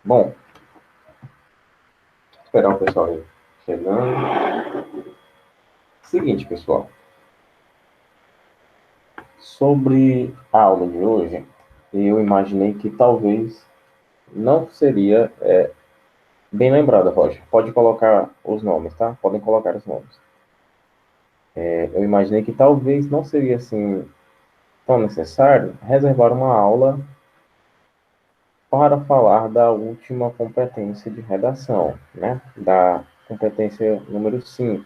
Bom, esperar o pessoal aí chegando. Seguinte, pessoal. Sobre a aula de hoje, eu imaginei que talvez não seria bem lembrada, Roger. Pode colocar os nomes, tá? Podem colocar os nomes. Eu imaginei que talvez não seria assim tão necessário reservar uma aula para falar da última competência de redação, né? Da competência número 5,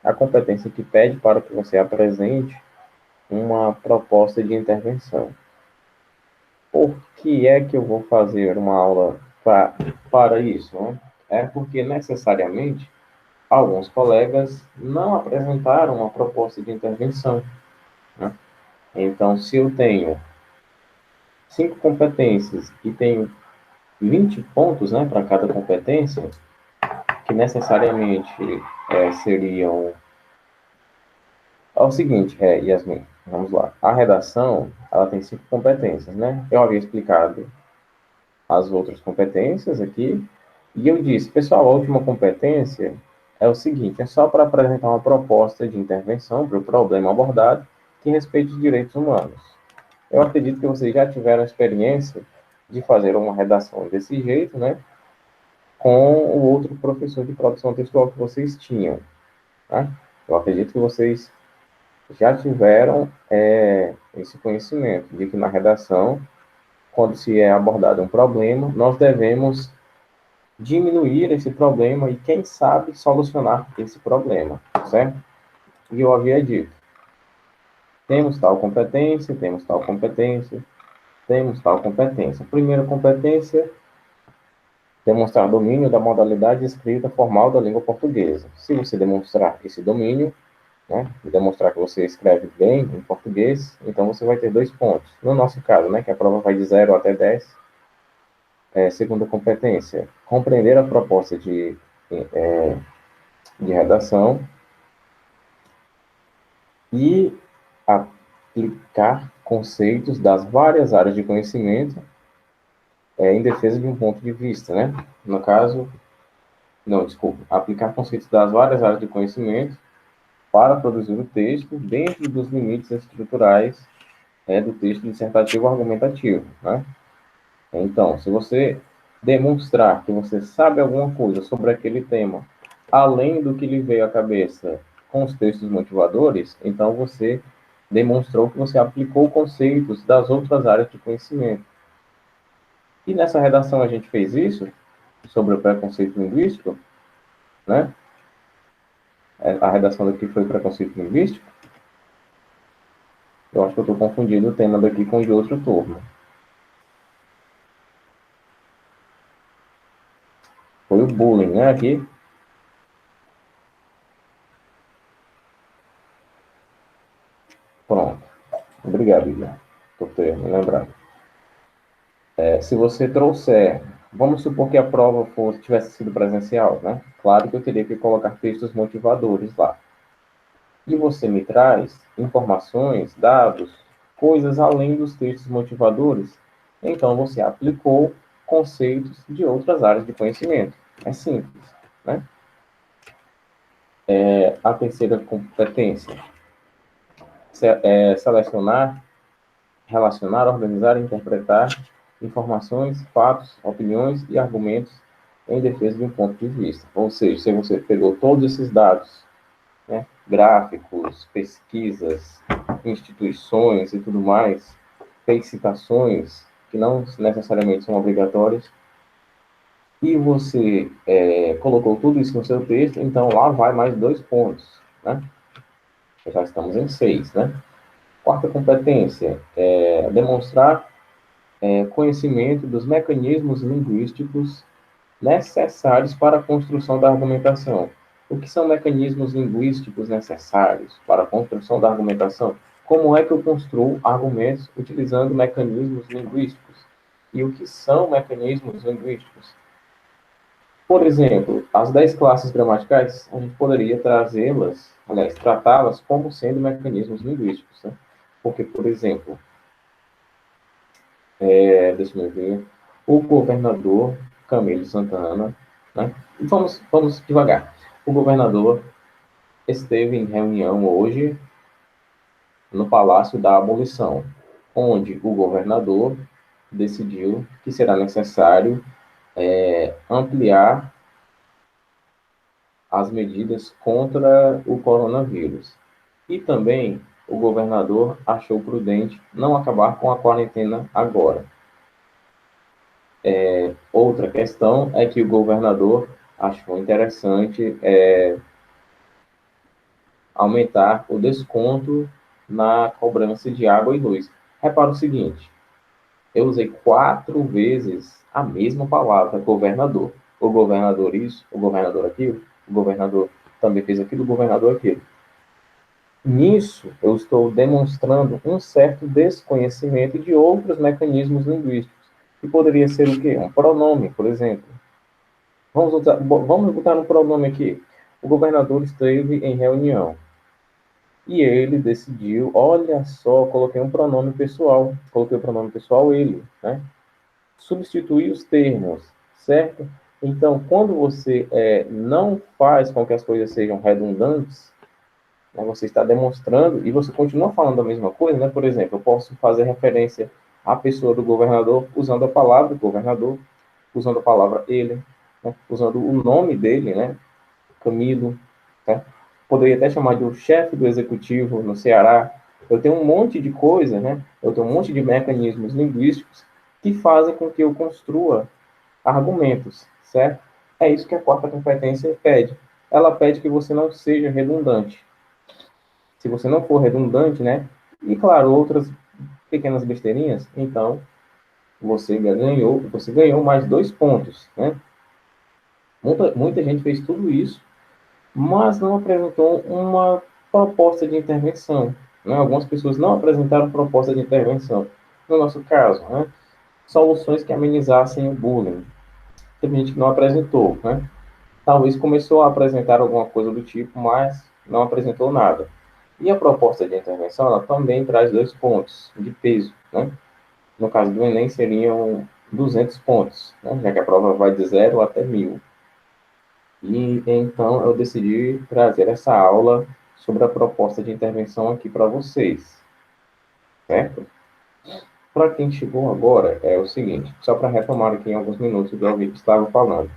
a competência que pede para que você apresente uma proposta de intervenção. Por que é que eu vou fazer uma aula para isso? Né? É porque necessariamente alguns colegas não apresentaram uma proposta de intervenção. Né? Então, se eu tenho 5 competências e tenho 20 pontos, né, para cada competência, que necessariamente seriam. É o seguinte, Yasmin, vamos lá. A redação, ela tem 5 competências, né? Eu havia explicado as outras competências aqui, e eu disse, pessoal, a última competência é o seguinte, é só para apresentar uma proposta de intervenção para o problema abordado que respeite os direitos humanos. Eu acredito que vocês já tiveram a experiência de fazer uma redação desse jeito, né, com o outro professor de produção textual que vocês tinham. Tá? Eu acredito que vocês já tiveram esse conhecimento de que na redação, quando se é abordado um problema, nós devemos diminuir esse problema e, quem sabe, solucionar esse problema, certo? E eu havia dito, temos tal competência, temos tal competência, temos tal competência. Primeira competência, demonstrar domínio da modalidade escrita formal da língua portuguesa. Se você demonstrar esse domínio, né, e demonstrar que você escreve bem em português, então você vai ter 2 pontos. No nosso caso, né, que a prova vai de 0 até 10, segunda competência, compreender a proposta de redação e aplicar conceitos das várias áreas de conhecimento em defesa de um ponto de vista, né? No caso, não, desculpa, aplicar conceitos das várias áreas de conhecimento para produzir o texto dentro dos limites estruturais do texto dissertativo argumentativo, né? Então, se você demonstrar que você sabe alguma coisa sobre aquele tema, além do que lhe veio à cabeça com os textos motivadores, então você demonstrou que você aplicou conceitos das outras áreas de conhecimento. E nessa redação a gente fez isso, sobre o preconceito linguístico, né? A redação daqui foi preconceito linguístico. Eu acho que eu estou confundindo o tema daqui com o de outro turno. Foi o bullying, né, aqui. Pronto. Obrigado, Guilherme, por ter me lembrado. Se você trouxer, vamos supor que a prova tivesse sido presencial, né? Claro que eu teria que colocar textos motivadores lá. E você me traz informações, dados, coisas além dos textos motivadores, então você aplicou conceitos de outras áreas de conhecimento. É simples, né? A terceira competência, selecionar, relacionar, organizar e interpretar informações, fatos, opiniões e argumentos em defesa de um ponto de vista. Ou seja, se você pegou todos esses dados, né, gráficos, pesquisas, instituições e tudo mais, fez citações que não necessariamente são obrigatórias, e você colocou tudo isso no seu texto, então lá vai mais 2 pontos, né? Já estamos em 6, né? Quarta competência, demonstrar conhecimento dos mecanismos linguísticos necessários para a construção da argumentação. O que são mecanismos linguísticos necessários para a construção da argumentação? Como é que eu construo argumentos utilizando mecanismos linguísticos? E o que são mecanismos linguísticos? Por exemplo, as 10 classes gramaticais, a gente poderia trazê-las, aliás, tratá-las como sendo mecanismos linguísticos, né? Porque, por exemplo, deixa eu ver. O governador Camilo Santana, né? Vamos devagar. O governador esteve em reunião hoje no Palácio da Abolição, onde o governador decidiu que será necessário ampliar as medidas contra o coronavírus. E também o governador achou prudente não acabar com a quarentena agora. Outra questão é que o governador achou interessante aumentar o desconto na cobrança de água e luz. Repara o seguinte, eu usei 4 vezes a mesma palavra, governador. O governador isso, o governador aquilo, o governador também fez aquilo, o governador aquilo. Nisso, eu estou demonstrando um certo desconhecimento de outros mecanismos linguísticos, que poderia ser o quê? Um pronome, por exemplo. Vamos botar um pronome aqui. O governador esteve em reunião e ele decidiu, olha só, coloquei o pronome pessoal ele, né? Substituir os termos, certo? Então, quando você não faz com que as coisas sejam redundantes, né, você está demonstrando e você continua falando a mesma coisa, né? Por exemplo, eu posso fazer referência à pessoa do governador usando a palavra governador, usando a palavra ele, né? Usando o nome dele, né? Camilo, né? Poderia até chamar de o chefe do executivo no Ceará. Eu tenho um monte de coisa, né? Eu tenho um monte de mecanismos linguísticos que fazem com que eu construa argumentos, certo? É isso que a quarta competência pede. Ela pede que você não seja redundante. Se você não for redundante, né? E claro, outras pequenas besteirinhas, então você ganhou mais 2 pontos, né? Muita gente fez tudo isso, mas não apresentou uma proposta de intervenção, né? Algumas pessoas não apresentaram proposta de intervenção. No nosso caso, né? Soluções que amenizassem o bullying. Teve gente que não apresentou, né? Talvez começou a apresentar alguma coisa do tipo, mas não apresentou nada. E a proposta de intervenção, ela também traz 2 pontos de peso, né? No caso do Enem, seriam 200 pontos, né? Já que a prova vai de 0 até 1.000. E então eu decidi trazer essa aula sobre a proposta de intervenção aqui para vocês, certo? Para quem chegou agora, é o seguinte, só para retomar aqui em alguns minutos do que estava falando.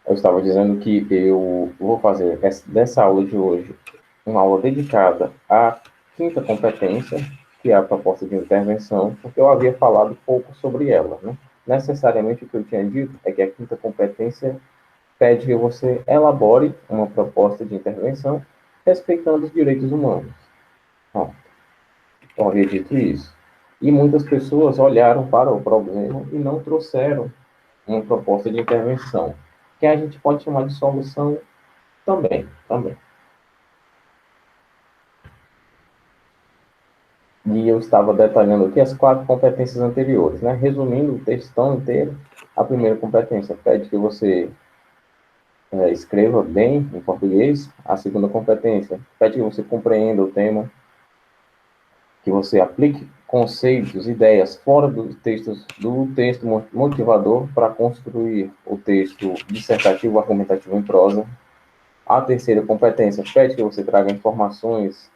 Eu estava dizendo que eu vou fazer dessa aula de hoje uma aula dedicada à quinta competência, que é a proposta de intervenção, porque eu havia falado pouco sobre ela, né? Necessariamente o que eu tinha dito é que a quinta competência pede que você elabore uma proposta de intervenção respeitando os direitos humanos. Bom, eu havia dito isso. E muitas pessoas olharam para o problema e não trouxeram uma proposta de intervenção, que a gente pode chamar de solução também. E eu estava detalhando aqui as 4 competências anteriores, né? Resumindo o textão inteiro, a primeira competência pede que você escreva bem em português. A segunda competência pede que você compreenda o tema, que você aplique conceitos, ideias fora do texto motivador para construir o texto dissertativo argumentativo em prosa. A terceira competência pede que você traga informações,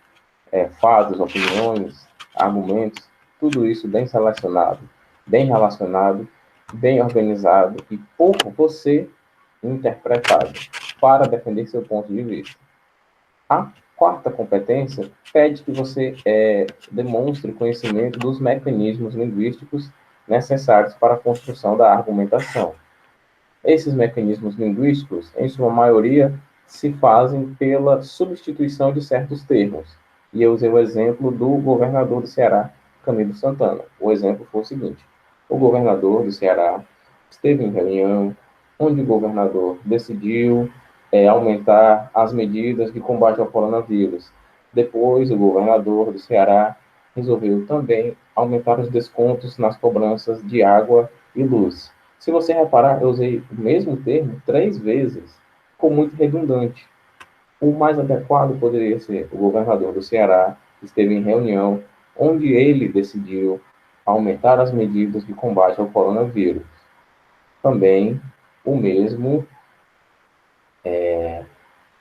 fatos, opiniões, argumentos, tudo isso bem relacionado, bem organizado e por você interpretado para defender seu ponto de vista. A quarta competência pede que você demonstre conhecimento dos mecanismos linguísticos necessários para a construção da argumentação. Esses mecanismos linguísticos, em sua maioria, se fazem pela substituição de certos termos. E eu usei o exemplo do governador do Ceará, Camilo Santana. O exemplo foi o seguinte: o governador do Ceará esteve em reunião onde o governador decidiu aumentar as medidas de combate ao coronavírus. Depois, o governador do Ceará resolveu também aumentar os descontos nas cobranças de água e luz. Se você reparar, eu usei o mesmo termo 3 vezes, ficou muito redundante. O mais adequado poderia ser: o governador do Ceará esteve em reunião onde ele decidiu aumentar as medidas de combate ao coronavírus. Também, o mesmo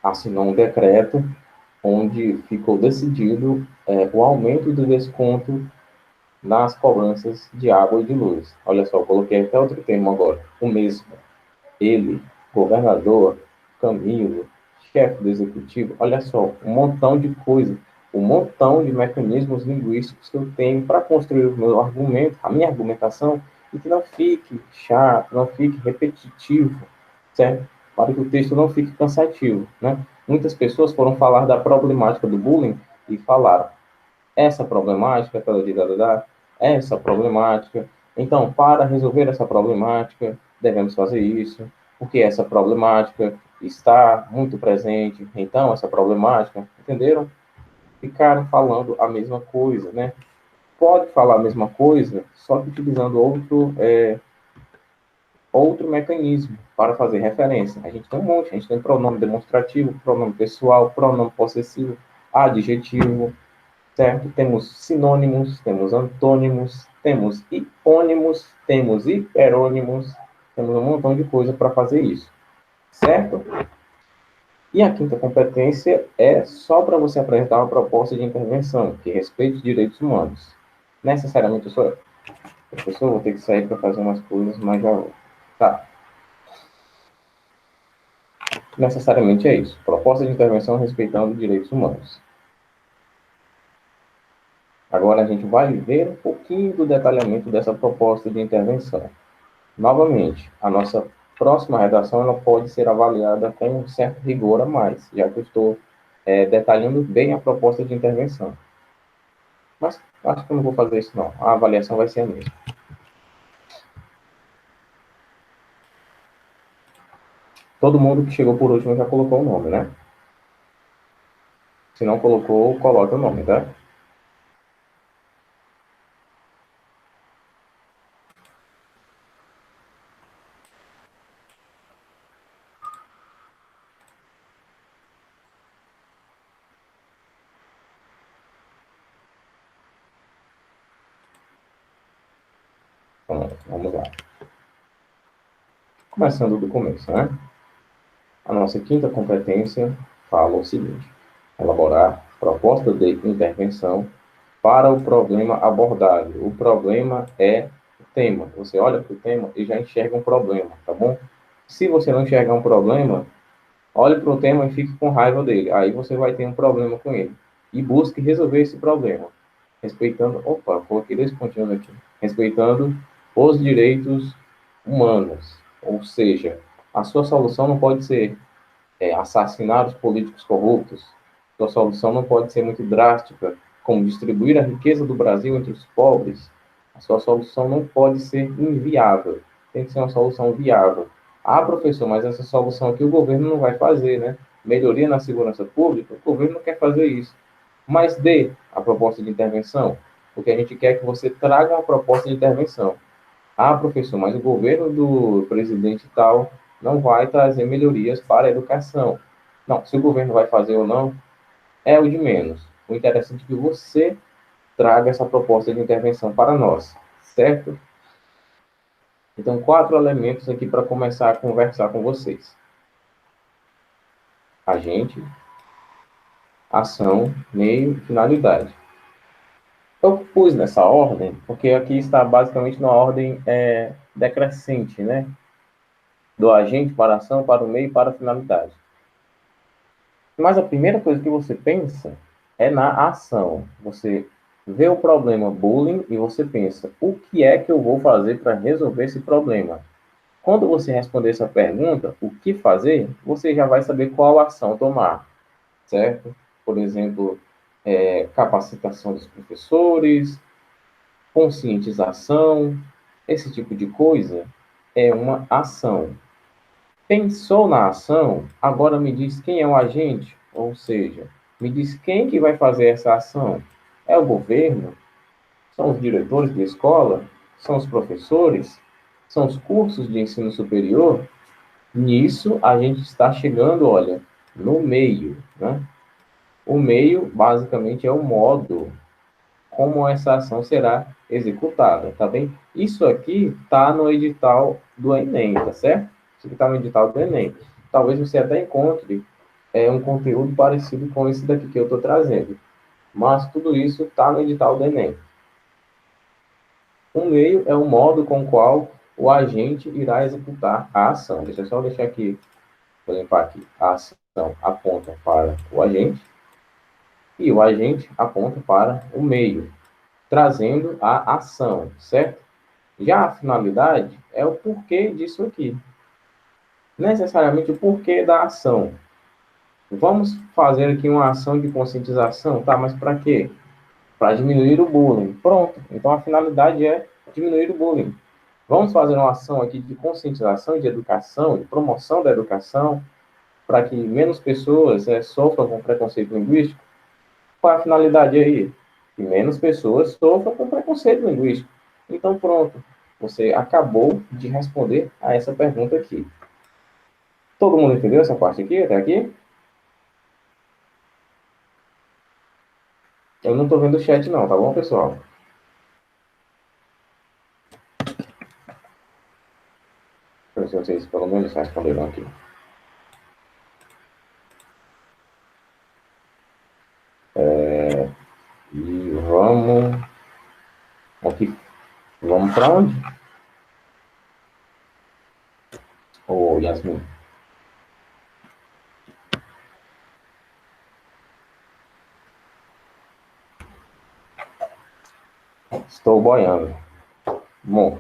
assinou um decreto onde ficou decidido o aumento do desconto nas cobranças de água e de luz. Olha só, coloquei até outro termo agora, o mesmo. Ele, governador, Camilo, chefe do executivo, olha só, um montão de coisa, um montão de mecanismos linguísticos que eu tenho para construir o meu argumento, a minha argumentação, e que não fique chato, não fique repetitivo, certo? Para que o texto não fique cansativo, né? Muitas pessoas foram falar da problemática do bullying e falaram, essa problemática, essa problemática. Então, para resolver essa problemática, devemos fazer isso, porque essa problemática está muito presente. Então, essa problemática, entenderam? Ficaram falando a mesma coisa, né? Pode falar a mesma coisa, só que utilizando outro mecanismo para fazer referência. A gente tem um monte, a gente tem pronome demonstrativo, pronome pessoal, pronome possessivo, adjetivo, certo? Temos sinônimos, temos antônimos, temos hipônimos, temos hiperônimos, temos um montão de coisa para fazer isso, certo? E a quinta competência é só para você apresentar uma proposta de intervenção que respeite os direitos humanos. Necessariamente eu sou professor, vou ter que sair para fazer umas coisas, mas já vou. Tá. Necessariamente é isso. Proposta de intervenção respeitando os direitos humanos. Agora a gente vai ver um pouquinho do detalhamento dessa proposta de intervenção. Novamente, a nossa próxima redação ela pode ser avaliada com um certo rigor a mais, já que eu estou detalhando bem a proposta de intervenção. Mas acho que eu não vou fazer isso não. A avaliação vai ser a mesma. Todo mundo que chegou por último já colocou o nome, né? Se não colocou, coloca o nome, tá? Então, vamos lá. Começando do começo, né? A nossa quinta competência fala o seguinte: elaborar proposta de intervenção para o problema abordado. O problema é o tema. Você olha para o tema e já enxerga um problema, tá bom? Se você não enxergar um problema, olhe para o tema e fique com raiva dele. Aí você vai ter um problema com ele. E busque resolver esse problema. Respeitando. Opa, coloquei 2 pontinhos aqui. Respeitando os direitos humanos. Ou seja, a sua solução não pode ser assassinar os políticos corruptos. Sua solução não pode ser muito drástica, como distribuir a riqueza do Brasil entre os pobres. A sua solução não pode ser inviável. Tem que ser uma solução viável. Ah, professor, mas essa solução aqui o governo não vai fazer, né? Melhoria na segurança pública, o governo não quer fazer isso. Mas dê a proposta de intervenção, porque a gente quer que você traga uma proposta de intervenção. Ah, professor, mas o governo do presidente tal não vai trazer melhorias para a educação. Não, se o governo vai fazer ou não, é o de menos. O interessante é que você traga essa proposta de intervenção para nós, certo? Então, 4 elementos aqui para começar a conversar com vocês. Agente, ação, meio, finalidade. Eu pus nessa ordem, porque aqui está basicamente na ordem decrescente, né? Do agente para a ação, para o meio e para a finalidade. Mas a primeira coisa que você pensa é na ação. Você vê o problema bullying e você pensa, o que é que eu vou fazer para resolver esse problema? Quando você responder essa pergunta, o que fazer, você já vai saber qual ação tomar, certo? Por exemplo, capacitação dos professores, conscientização, esse tipo de coisa é uma ação. Pensou na ação, agora me diz quem é o agente, ou seja, me diz quem que vai fazer essa ação. É o governo? São os diretores de escola? São os professores? São os cursos de ensino superior? Nisso a gente está chegando, olha, no meio, né? O meio, basicamente, é o modo, como essa ação será executada, tá bem? Isso aqui está no edital do Enem, tá certo? Isso aqui está no edital do Enem. Talvez você até encontre um conteúdo parecido com esse daqui que eu estou trazendo. Mas tudo isso está no edital do Enem. O meio é o modo com o qual o agente irá executar a ação. Deixa eu só deixar aqui, vou limpar aqui. A ação aponta para o agente e o agente aponta para o meio, trazendo a ação, certo? Já a finalidade é o porquê disso aqui. Necessariamente o porquê da ação. Vamos fazer aqui uma ação de conscientização, tá? Mas para quê? Para diminuir o bullying. Pronto. Então a finalidade é diminuir o bullying. Vamos fazer uma ação aqui de conscientização, de educação, de promoção da educação, para que menos pessoas sofram com preconceito linguístico. Qual é a finalidade aí? Que menos pessoas sofram com preconceito linguístico. Então, pronto. Você acabou de responder a essa pergunta aqui. Todo mundo entendeu essa parte aqui, até aqui? Eu não estou vendo o chat não, tá bom, pessoal? Deixa eu ver se vocês pelo menos responderam aqui. E vamos... Aqui. Vamos para onde? Ô, Yasmin. Estou boiando. Bom,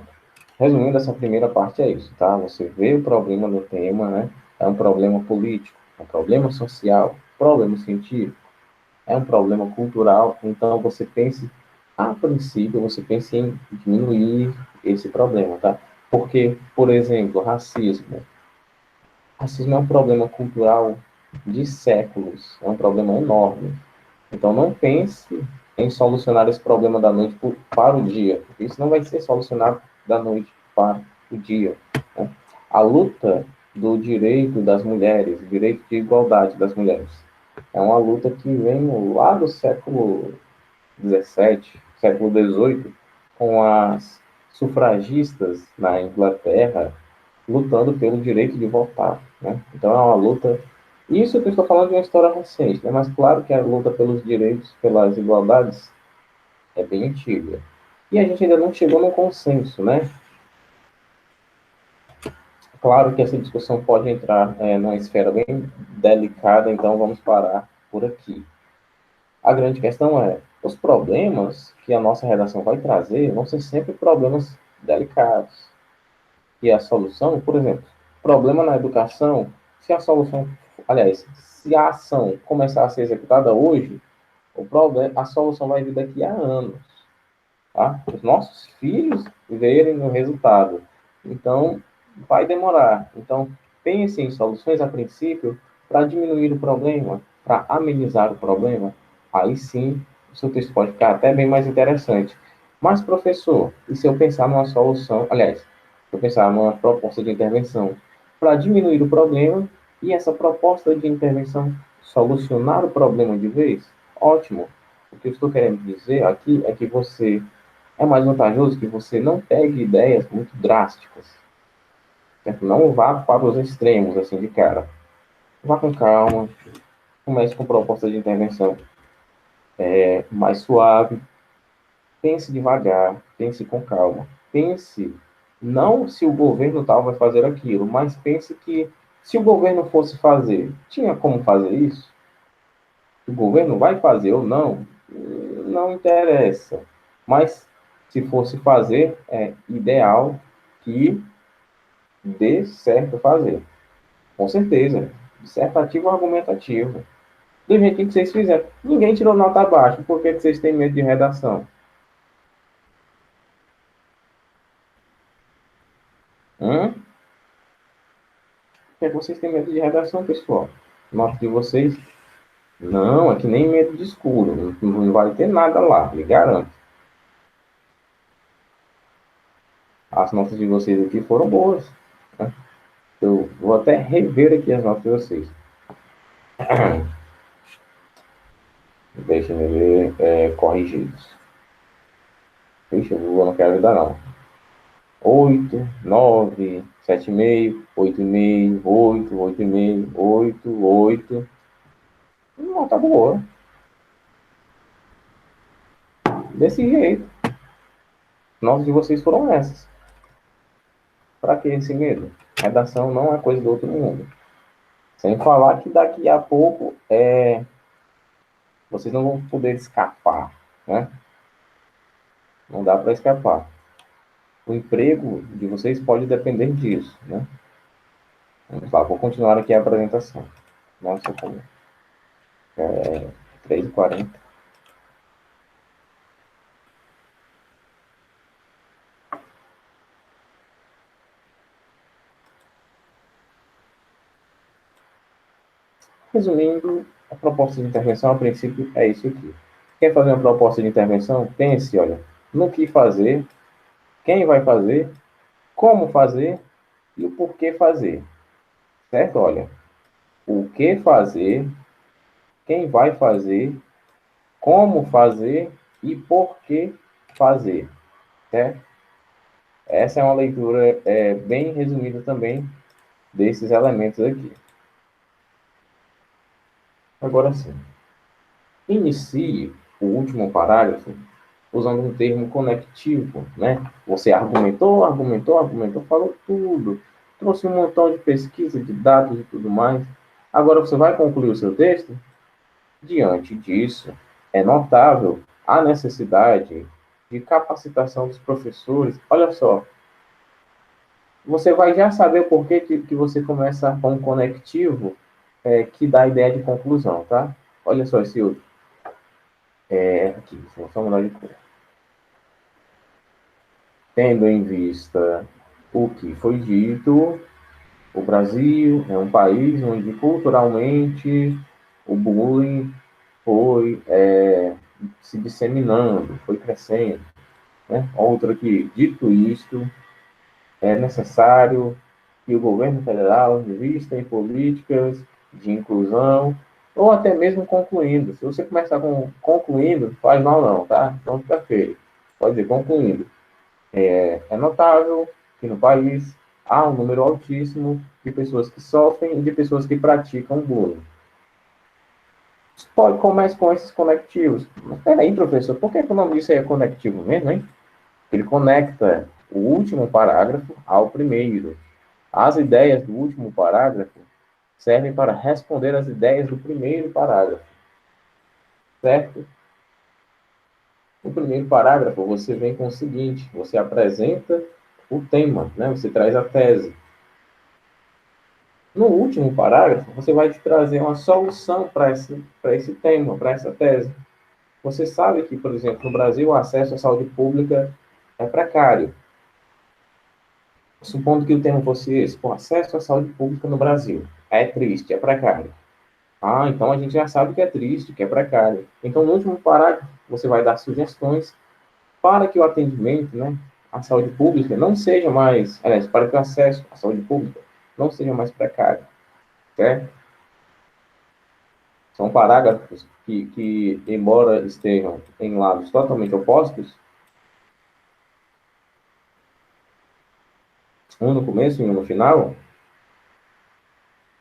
resumindo, essa primeira parte é isso, tá? Você vê o problema do tema, né? É um problema político, é um problema social, problema científico, é um problema cultural. Então, você pense, a princípio, você pense em diminuir esse problema, tá? Porque, por exemplo, racismo. Racismo é um problema cultural de séculos, é um problema enorme. Então, não pense em solucionar esse problema da noite para o dia, porque isso não vai ser solucionado da noite para o dia. Né? A luta do direito das mulheres, o direito de igualdade das mulheres, é uma luta que vem lá do século XVII, século XVIII, com as sufragistas na Inglaterra lutando pelo direito de votar. Né? Então, é uma luta. Isso que eu estou falando de uma história recente, né? Mas claro que a luta pelos direitos, pelas igualdades, é bem antiga. E a gente ainda não chegou num consenso, né? Claro que essa discussão pode entrar numa esfera bem delicada, então vamos parar por aqui. A grande questão é, os problemas que a nossa redação vai trazer vão ser sempre problemas delicados. E a solução, por exemplo, problema na educação, se a solução, aliás, se a ação começar a ser executada hoje, o problema, a solução vai vir daqui a anos, tá? Os nossos filhos verem o resultado. Então, vai demorar. Então, pense em soluções a princípio para diminuir o problema, para amenizar o problema. Aí sim, o seu texto pode ficar até bem mais interessante. Mas, professor, e se eu pensar numa solução, aliás, se eu pensar numa proposta de intervenção para diminuir o problema e essa proposta de intervenção solucionar o problema de vez? Ótimo. O que eu estou querendo dizer aqui é que você é mais vantajoso que você não pegue ideias muito drásticas. Certo? Não vá para os extremos, assim, de cara. Vá com calma, comece com proposta de intervenção mais suave, pense devagar, pense com calma. Pense, não se o governo tal vai fazer aquilo, mas pense que se o governo fosse fazer, tinha como fazer isso? O governo vai fazer ou não? Não interessa. Mas se fosse fazer, é ideal que dê certo fazer. Com certeza. Dissertativo ou argumentativo. Do jeito que vocês fizeram. Ninguém tirou nota abaixo. Por que vocês têm medo de redação? Por que vocês têm medo de redação, pessoal? Nota de vocês. Não, é que nem medo de escuro. Não vai ter nada lá, lhe garanto. As notas de vocês aqui foram boas. Né? Eu vou até rever aqui as notas de vocês. Deixa eu ver. Corrigidos. Vixe, eu não quero ajudar, não. 8, 9, 7,5, 8,5, 8, 8,5, 8, 8. Não, tá boa. Desse jeito. Notas de vocês foram essas. Pra que esse medo? Redação não é coisa do outro mundo. Sem falar que daqui a pouco vocês não vão poder escapar, né? Não dá para escapar. O emprego de vocês pode depender disso, né? Vamos lá, vou continuar aqui a apresentação. Nossa, como 3h40. Resumindo, a proposta de intervenção, a princípio, é isso aqui. Quer fazer uma proposta de intervenção? Pense, olha, no que fazer, quem vai fazer, como fazer e o porquê fazer. Certo? Olha, o que fazer, quem vai fazer, como fazer e por que fazer. Certo? Essa é uma leitura bem resumida também desses elementos aqui. Agora sim, inicie o último parágrafo usando um termo conectivo, né? Você argumentou, argumentou, argumentou, falou tudo, trouxe um montão de pesquisa, de dados e tudo mais. Agora você vai concluir o seu texto? Diante disso, é notável a necessidade de capacitação dos professores. Olha só, você vai já saber o porquê que você começa com um conectivo que dá a ideia de conclusão, tá? Olha só esse outro. Aqui, vou só mudar de cor. Tendo em vista o que foi dito, o Brasil é um país onde culturalmente o bullying foi se disseminando, foi crescendo. Né? Outra aqui, dito isto, é necessário que o governo federal invista em políticas de inclusão, ou até mesmo concluindo. Se você começar com concluindo, faz mal não, tá? Não fica feio. Pode dizer concluindo. É notável que no país há um número altíssimo de pessoas que sofrem e de pessoas que praticam bullying. Pode começar com esses conectivos. Mas peraí, professor, por que o nome disso aí é conectivo mesmo, hein? Ele conecta o último parágrafo ao primeiro. As ideias do último parágrafo servem para responder às ideias do primeiro parágrafo, certo? No primeiro parágrafo, você vem com o seguinte: você apresenta o tema, né? Você traz a tese. No último parágrafo, você vai trazer uma solução para esse tema, para essa tese. Você sabe que, por exemplo, no Brasil, o acesso à saúde pública é precário. Supondo que o tema fosse esse: o acesso à saúde pública no Brasil é triste, é precário. Ah, então a gente já sabe que é triste, que é precário. Então, no último parágrafo, você vai dar sugestões para que o atendimento, né, à saúde pública não seja mais, aliás, para que o acesso à saúde pública não seja mais precário, certo? São parágrafos que, embora estejam em lados totalmente opostos, um no começo e um no final,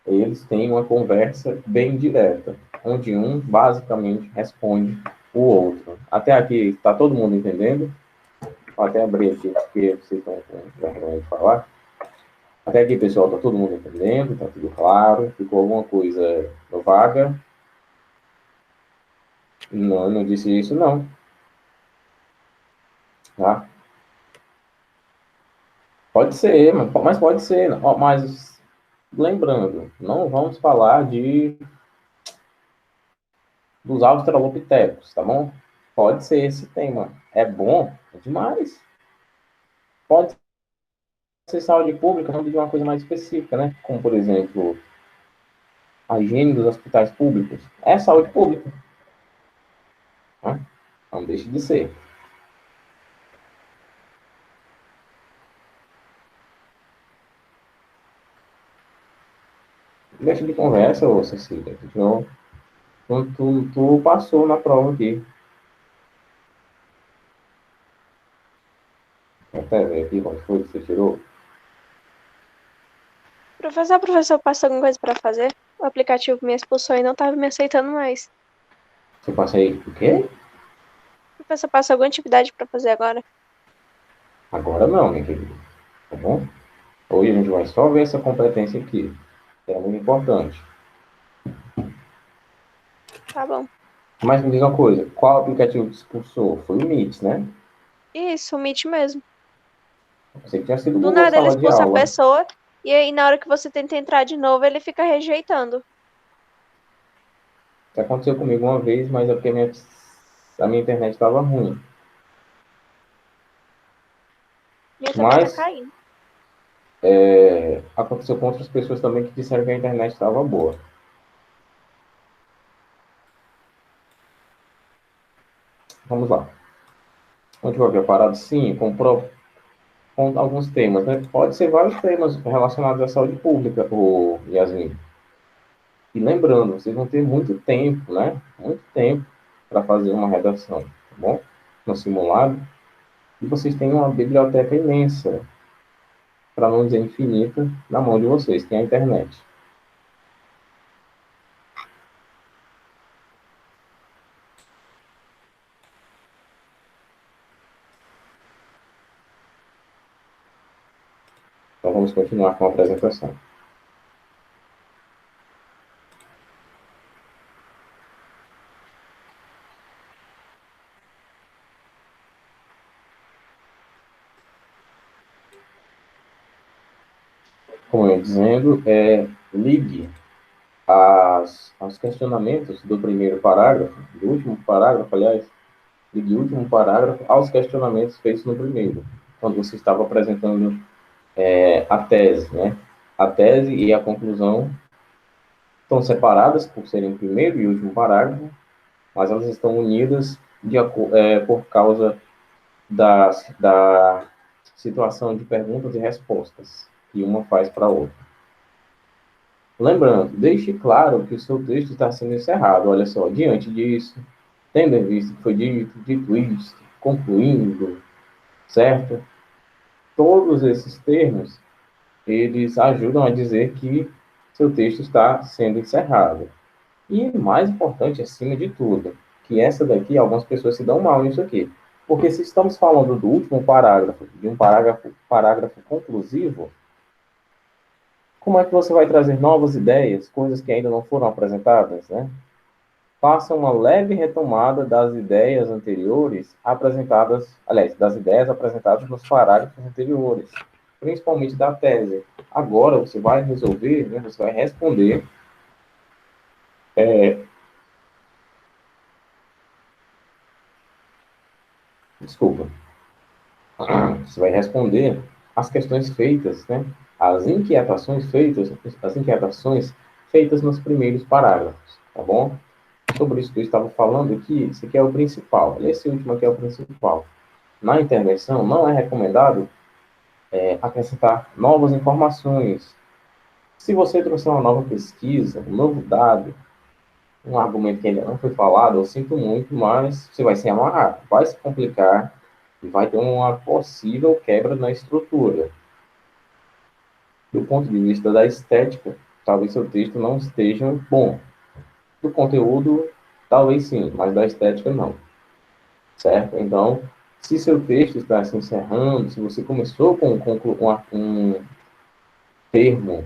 eles têm uma conversa bem direta, onde um basicamente responde o outro. Até aqui, está todo mundo entendendo? Vou até abrir aqui, porque vocês estão com vergonha de falar. Até aqui, pessoal, está todo mundo entendendo? Está tudo claro? Ficou alguma coisa no vaga? Não, eu não disse isso, não. Tá? Pode ser, mas pode ser. Mas lembrando, não vamos falar dos australopitecos, tá bom? Pode ser esse tema. É bom? É demais. Pode ser saúde pública, vamos de uma coisa mais específica, né? Como, por exemplo, a higiene dos hospitais públicos. É saúde pública. Tá? Não deixe de ser. Deixa de conversa, ô Cecília. Tu passou na prova aqui. Até ver aqui quando foi que você tirou. Professor, passa alguma coisa pra fazer? O aplicativo me expulsou e não tava me aceitando mais. Você passa aí o quê? Professor, passa alguma atividade pra fazer agora? Agora não, minha querida. Tá bom? Hoje a gente vai só ver essa competência aqui. Que é muito importante. Tá bom. Mas me diz uma coisa, qual aplicativo te expulsou? Foi o Meet, né? Isso, o Meet mesmo. Eu pensei que tinha sido o Do Google nada ele Sala de expulsa a Aula. pessoa e aí na hora que você tenta entrar de novo, ele fica rejeitando. Isso aconteceu comigo uma vez, mas é porque a minha internet estava ruim. E eu também tá Mas caindo. aconteceu com outras pessoas também que disseram que a internet estava boa. Vamos lá. A gente vai preparado, sim, com alguns temas, né? Pode ser vários temas relacionados à saúde pública, o Yasmin. E lembrando, vocês vão ter muito tempo, né? Muito tempo para fazer uma redação, tá bom? No simulado. E vocês têm uma biblioteca imensa, para não dizer infinita, na mão de vocês, que é a internet. Então vamos continuar com a apresentação. Como eu ia dizendo, ligue aos questionamentos do primeiro parágrafo, do último parágrafo, aliás, ligue o último parágrafo aos questionamentos feitos no primeiro, quando você estava apresentando a tese, né? A tese e a conclusão estão separadas por serem o primeiro e último parágrafo, mas elas estão unidas por causa da situação de perguntas e respostas que uma faz para a outra. Lembrando, deixe claro que o seu texto está sendo encerrado. Olha só, diante disso, tendo em vista o que foi dito isto, concluindo, certo? Todos esses termos, eles ajudam a dizer que seu texto está sendo encerrado. E mais importante, acima de tudo, que essa daqui, algumas pessoas se dão mal nisso aqui. Porque se estamos falando do último parágrafo, de um parágrafo conclusivo, como é que você vai trazer novas ideias, coisas que ainda não foram apresentadas, né? Faça uma leve retomada das ideias anteriores apresentadas, aliás, das ideias apresentadas nos parágrafos anteriores, principalmente da tese. Agora você vai resolver, né, você vai responder, desculpa, você vai responder as questões feitas, né, as inquietações feitas nos primeiros parágrafos, tá bom? Sobre isso que eu estava falando aqui, esse aqui é o principal, esse último aqui é o principal. Na intervenção, não é recomendado acrescentar novas informações. Se você trouxer uma nova pesquisa, um novo dado, um argumento que ainda não foi falado, eu sinto muito, mas você vai se amarrar, vai se complicar e vai ter uma possível quebra na estrutura. Do ponto de vista da estética, talvez seu texto não esteja bom. Do conteúdo, talvez sim, mas da estética não, certo? Então, se seu texto está se encerrando, se você começou com um termo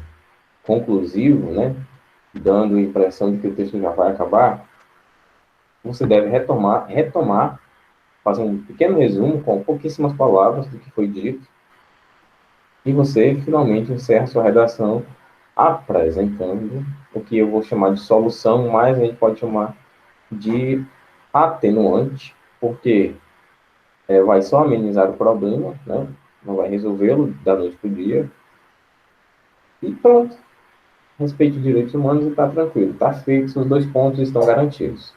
conclusivo, né, dando a impressão de que o texto já vai acabar, você deve retomar, fazer um pequeno resumo com pouquíssimas palavras do que foi dito, e você finalmente encerra sua redação apresentando o que eu vou chamar de solução, mas a gente pode chamar de atenuante, porque vai só amenizar o problema, né? Não vai resolvê-lo da noite para o dia, e pronto. Respeite os direitos humanos e está tranquilo, está feito, os dois pontos estão garantidos.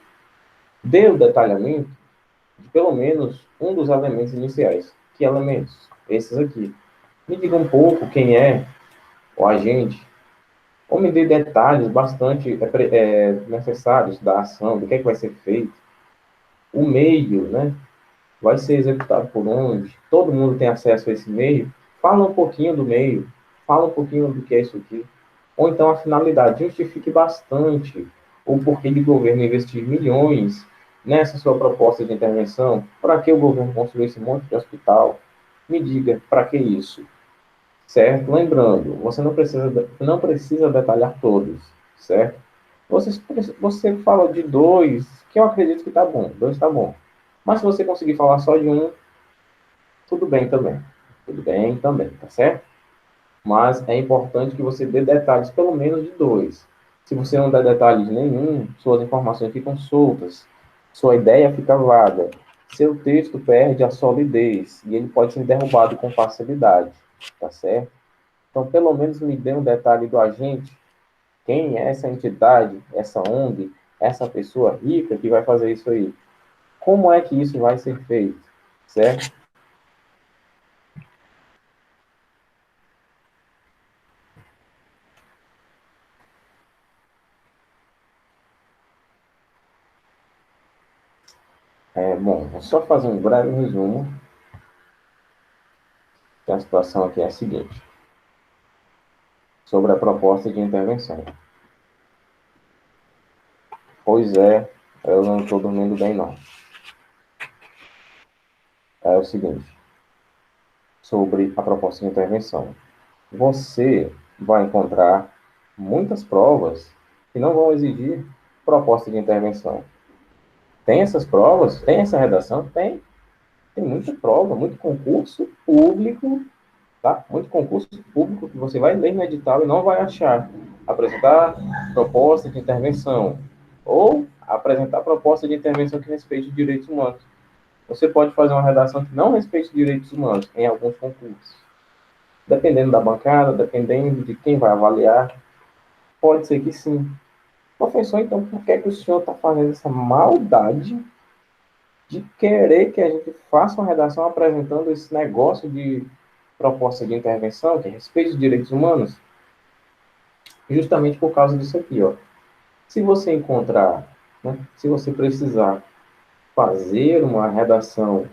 Dê o detalhamento de pelo menos um dos elementos iniciais. Que elementos? Esses aqui. Me diga um pouco quem é o agente, ou me dê detalhes bastante necessários da ação, do que é que vai ser feito, o meio, né, vai ser executado por onde, todo mundo tem acesso a esse meio, fala um pouquinho do meio, fala um pouquinho do que é isso aqui. Ou então a finalidade, justifique bastante o porquê de governo investir milhões nessa sua proposta de intervenção, para que o governo construir esse monte de hospital. Me diga, para que isso? Certo? Lembrando, você não precisa detalhar todos, certo? Você fala de dois, que eu acredito que tá bom, dois tá bom. Mas se você conseguir falar só de um, tudo bem também. Tudo bem também, tá certo? Mas é importante que você dê detalhes, pelo menos de dois. Se você não der detalhes nenhum, suas informações ficam soltas, sua ideia fica vaga, seu texto perde a solidez e ele pode ser derrubado com facilidade, tá certo? Então, pelo menos me dê um detalhe do agente, quem é essa entidade, essa ONG, essa pessoa rica que vai fazer isso aí. Como é que isso vai ser feito, certo? Bom, vou só fazer um breve resumo, que a situação aqui é a seguinte, sobre a proposta de intervenção. Pois é, eu não estou dormindo bem, não. É o seguinte, sobre a proposta de intervenção. Você vai encontrar muitas provas que não vão exigir proposta de intervenção. Tem essas provas? Tem essa redação? Tem. Tem muita prova, muito concurso público, tá? Muito concurso público que você vai ler no edital e não vai achar. Apresentar proposta de intervenção. Ou apresentar proposta de intervenção que respeite os direitos humanos. Você pode fazer uma redação que não respeite os direitos humanos em alguns concursos. Dependendo da bancada, dependendo de quem vai avaliar, pode ser que sim. Professor, então por que, é que o senhor está fazendo essa maldade de querer que a gente faça uma redação apresentando esse negócio de proposta de intervenção, que respeite os direitos humanos? Justamente por causa disso aqui, ó. Se você encontrar, né, se você precisar fazer uma redação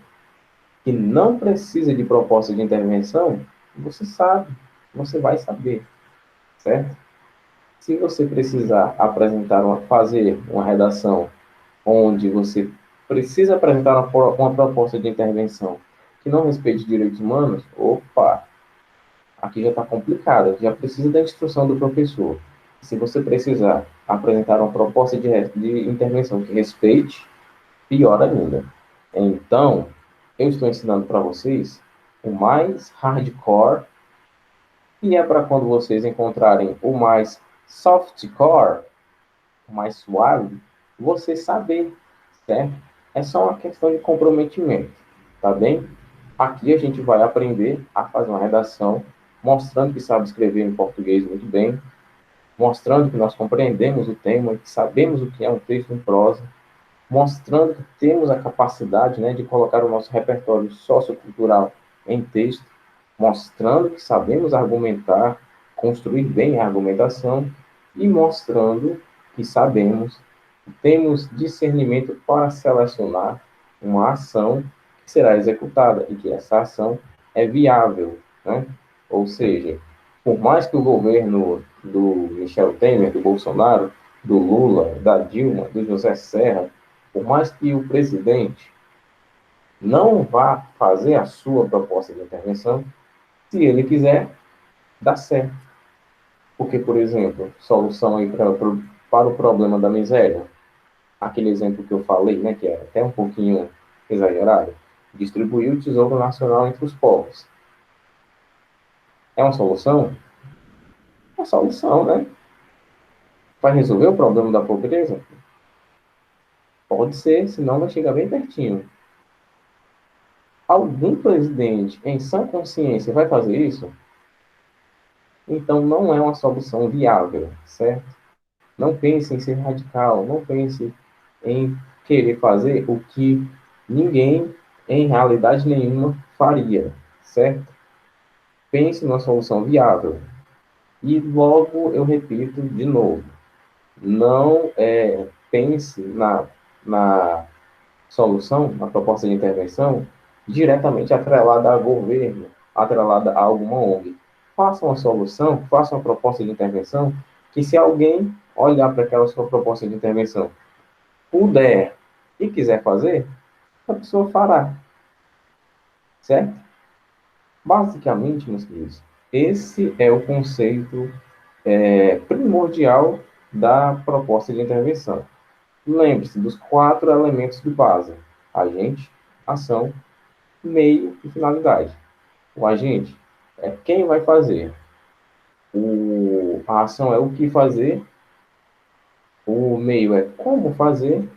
que não precisa de proposta de intervenção, você sabe, você vai saber, certo? Se você precisar fazer uma redação onde você precisa apresentar uma proposta de intervenção que não respeite direitos humanos, opa, aqui já está complicado, já precisa da instrução do professor. Se você precisar apresentar uma proposta de intervenção que respeite, pior ainda. Então, eu estou ensinando para vocês o mais hardcore, e é para quando vocês encontrarem o mais softcore, o mais suave, você saber, certo? É só uma questão de comprometimento, tá bem? Aqui a gente vai aprender a fazer uma redação, mostrando que sabe escrever em português muito bem, mostrando que nós compreendemos o tema, que sabemos o que é um texto em prosa, mostrando que temos a capacidade, né, de colocar o nosso repertório sociocultural em texto, mostrando que sabemos argumentar, construir bem a argumentação e mostrando que sabemos, que temos discernimento para selecionar uma ação que será executada e que essa ação é viável, né? Ou seja, por mais que o governo do Michel Temer, do Bolsonaro, do Lula, da Dilma, do José Serra, por mais que o presidente não vá fazer a sua proposta de intervenção, se ele quiser, dá certo. Porque, por exemplo, solução aí para o problema da miséria, aquele exemplo que eu falei, né, que é até um pouquinho exagerado, distribuir o Tesouro Nacional entre os povos. É uma solução? É uma solução, né? Vai resolver o problema da pobreza? Pode ser, senão vai chegar bem pertinho. Algum presidente em sã consciência vai fazer isso? Então não é uma solução viável, certo? Não pense em ser radical, não pense em querer fazer o que ninguém, em realidade nenhuma, faria, certo? Pense numa solução viável. E logo eu repito de novo, não pense na solução, a proposta de intervenção, diretamente atrelada a governo, atrelada a alguma ONG. Faça uma solução, faça uma proposta de intervenção, que se alguém olhar para aquela sua proposta de intervenção, puder e quiser fazer, a pessoa fará, certo? Basicamente, meus queridos, esse é o conceito primordial da proposta de intervenção. Lembre-se dos 4 elementos de base: agente, ação, meio e finalidade. O agente é quem vai fazer, a ação é o que fazer, o meio é como fazer,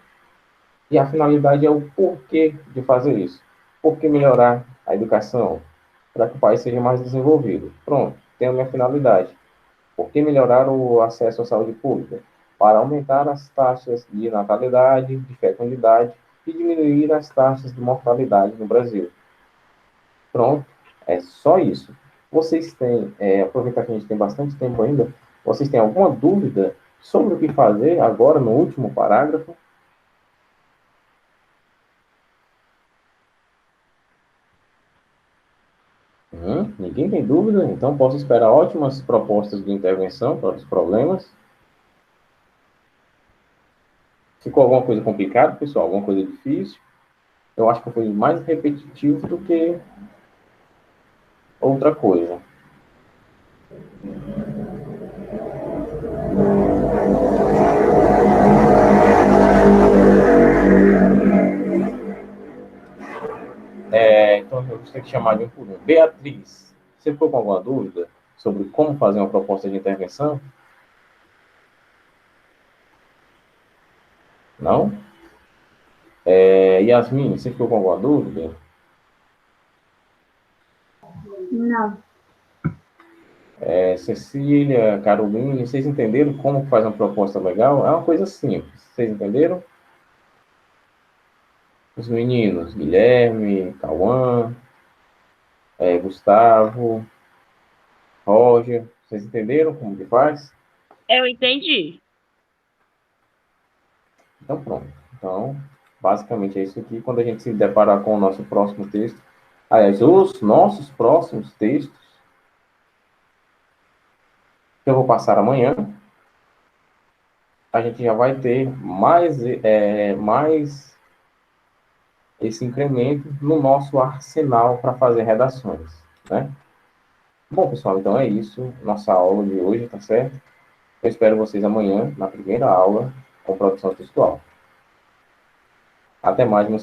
e a finalidade é o porquê de fazer isso. Por que melhorar a educação? Para que o país seja mais desenvolvido. Pronto, tenho a minha finalidade. Por que melhorar o acesso à saúde pública? Para aumentar as taxas de natalidade, de fecundidade e diminuir as taxas de mortalidade no Brasil. Pronto, é só isso. Vocês têm, aproveitar que a gente tem bastante tempo ainda, vocês têm alguma dúvida sobre o que fazer agora no último parágrafo? Ninguém tem dúvida? Então posso esperar ótimas propostas de intervenção para os problemas. Ficou alguma coisa complicada, pessoal? Alguma coisa difícil? Eu acho que foi mais repetitivo do que outra coisa. Então, eu vou ter que chamar de um por um. Beatriz, você ficou com alguma dúvida sobre como fazer uma proposta de intervenção? Não? Yasmin, você ficou com alguma dúvida? Não. Cecília, Caroline, vocês entenderam como faz uma proposta legal? É uma coisa simples. Vocês entenderam? Os meninos, Guilherme, Cauã, Gustavo, Roger, vocês entenderam como que faz? Eu entendi. Então, pronto. Então, basicamente é isso aqui. Quando a gente se deparar com o nosso próximo texto, aliás, os nossos próximos textos, que eu vou passar amanhã, a gente já vai ter mais esse incremento no nosso arsenal para fazer redações, né? Bom, pessoal, então é isso. Nossa aula de hoje, tá certo? Eu espero vocês amanhã, na primeira aula, com produção textual. Até mais, meus queridos.